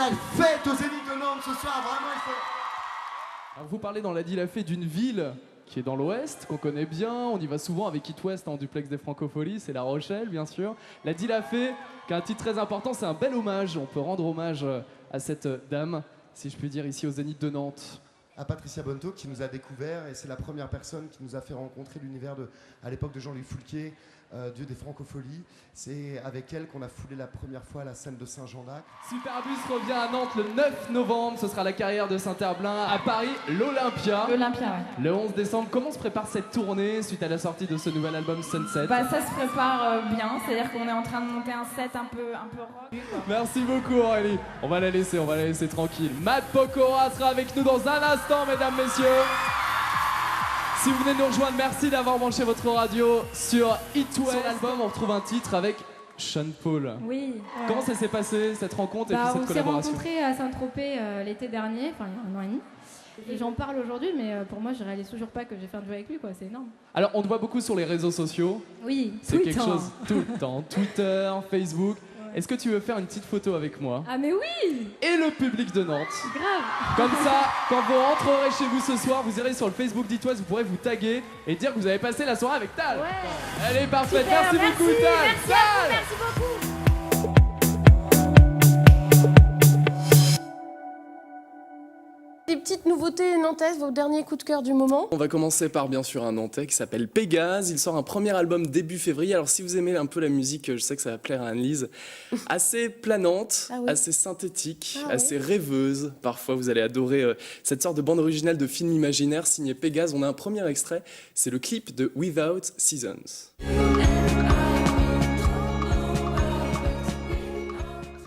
la fête au Zénith de Nantes ce soir, vraiment il faut... Alors, vous parlez dans La Dit la Fée d'une ville qui est dans l'Ouest, qu'on connaît bien, on y va souvent avec It West en duplex des Francopholies, c'est La Rochelle bien sûr. La Dit la Fée, qui a un titre très important, c'est un bel hommage, on peut rendre hommage à cette dame, si je puis dire, ici au Zénith de Nantes. À Patricia Bonto qui nous a découvert et c'est la première personne qui nous a fait rencontrer l'univers à l'époque de Jean-Louis Foulquier, dieu des Francopholies. C'est avec elle qu'on a foulé la première fois la scène de Saint-Jean-d'Acre. Superbus revient à Nantes le 9 novembre, ce sera la carrière de Saint-Herblain. À Paris, l'Olympia. L'Olympia, ouais. Le 11 décembre, comment se prépare cette tournée suite à la sortie de ce nouvel album Sunset? Bah ça se prépare bien, c'est-à-dire qu'on est en train de monter un set un peu rock. Merci beaucoup Aurélie, on va la laisser tranquille. Matt Pokora sera avec nous dans un instant, mesdames, messieurs. Si vous venez de nous rejoindre, merci d'avoir branché votre radio sur It West. Sur l'album, on retrouve un titre avec Sean Paul. Oui. Comment ça s'est passé, cette rencontre et puis cette on s'est collaboration? rencontrés à Saint-Tropez l'été dernier, enfin il y a un an et demi. Et j'en parle aujourd'hui, mais pour moi, je réalise toujours pas que j'ai fait un duo avec lui, quoi. C'est énorme. Alors, on te voit beaucoup sur les réseaux sociaux. Oui, c'est quelque chose tout le temps. Twitter, Facebook. Ouais. Est-ce que tu veux faire une petite photo avec moi? Ah mais oui! Et le public de Nantes. Grave. Comme ça, quand vous rentrerez chez vous ce soir, vous irez sur le Facebook d'It West, vous pourrez vous taguer et dire que vous avez passé la soirée avec Tal. Ouais. Elle est parfaite. Super, merci beaucoup, Tal. Merci à vous, merci beaucoup. Des petites nouveautés nantaises, vos derniers coups de cœur du moment? On va commencer par bien sûr un Nantais qui s'appelle Pégase. Il sort un premier album début février. Alors si vous aimez un peu la musique, je sais que ça va plaire à Anne-Lise. Assez planante, assez synthétique, assez rêveuse. Parfois vous allez adorer cette sorte de bande originale de film imaginaire signée Pégase. On a un premier extrait, c'est le clip de Without Seasons.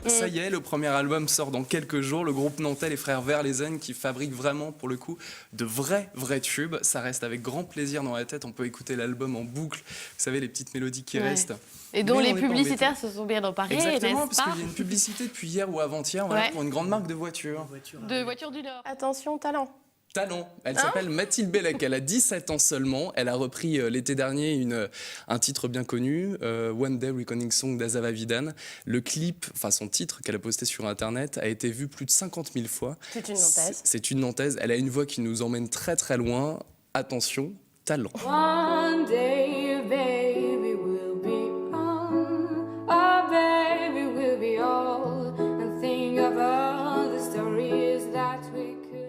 Ça y est, le premier album sort dans quelques jours. Le groupe nantais, les frères Verlaisen, qui fabriquent vraiment, pour le coup, de vrais tubes. Ça reste avec grand plaisir dans la tête. On peut écouter l'album en boucle. Vous savez, les petites mélodies qui restent. Et dont les publicitaires se sont bien emparés, exactement, n'est-ce pas? parce qu'il y a une publicité depuis hier ou avant-hier pour une grande marque de voitures. De voitures du Nord. Attention, talent. Talent. Elle s'appelle Mathilde Bellec, elle a 17 ans seulement. Elle a repris l'été dernier un titre bien connu, One Day Reckoning Song d'Azava Vidan. Le clip, enfin son titre qu'elle a posté sur Internet, a été vu plus de 50 000 fois. C'est une Nantaise. C'est une Nantaise. Elle a une voix qui nous emmène très très loin. Attention, talent. One day, baby, we'll be on. Oh, baby, we'll be old. And think of all the stories that we could have.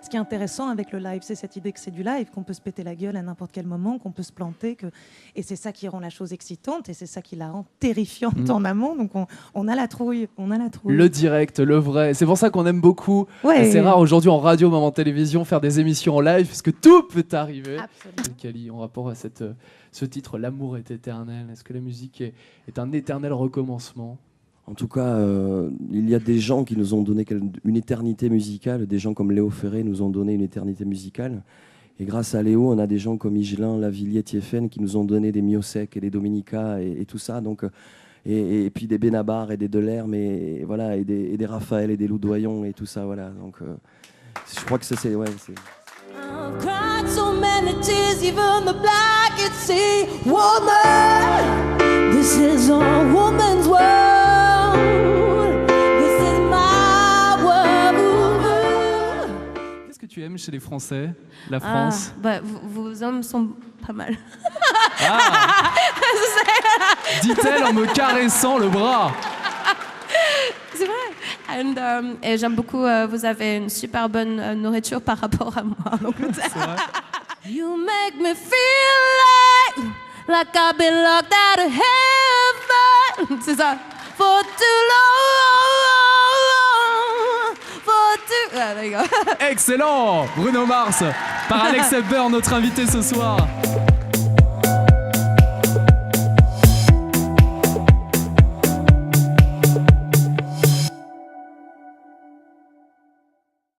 Ce qui est intéressant avec le live, c'est cette idée que c'est du live, qu'on peut se péter la gueule à n'importe quel moment, qu'on peut se planter, et c'est ça qui rend la chose excitante, et c'est ça qui la rend terrifiante en amont. Donc on a la trouille, Le direct, le vrai. C'est pour ça qu'on aime beaucoup. Ouais. C'est rare aujourd'hui en radio, même en télévision, faire des émissions en live, puisque tout peut arriver. Absolument. Kali, en rapport à ce titre, l'amour est éternel. Est-ce que la musique est un éternel recommencement? En tout cas, il y a des gens qui nous ont donné une éternité musicale. Des gens comme Léo Ferré nous ont donné une éternité musicale. Et grâce à Léo, on a des gens comme Higelin, Lavilliers, Thieffen qui nous ont donné des Miosek et des Dominica et tout ça. Donc, et puis des Benabar et des Delerme et voilà, et des Raphaël et des Loudoyon et tout ça. Voilà. Donc, je crois que c'est ouais, c'est. I've cried so many tears, even the blackest sea. Woman, this is a woman's world. This is my world. Qu'est-ce que tu aimes chez les Français, la France? Vos hommes sont pas mal. Dit-elle en me caressant le bras. C'est vrai. Et j'aime beaucoup, vous avez une super bonne nourriture par rapport à moi en Angleterre. You make me feel like I've been locked out of heaven. C'est ça. For too long. For too... Ah, there you go. Excellent. Bruno Mars par Alex Hepburn, notre invité ce soir.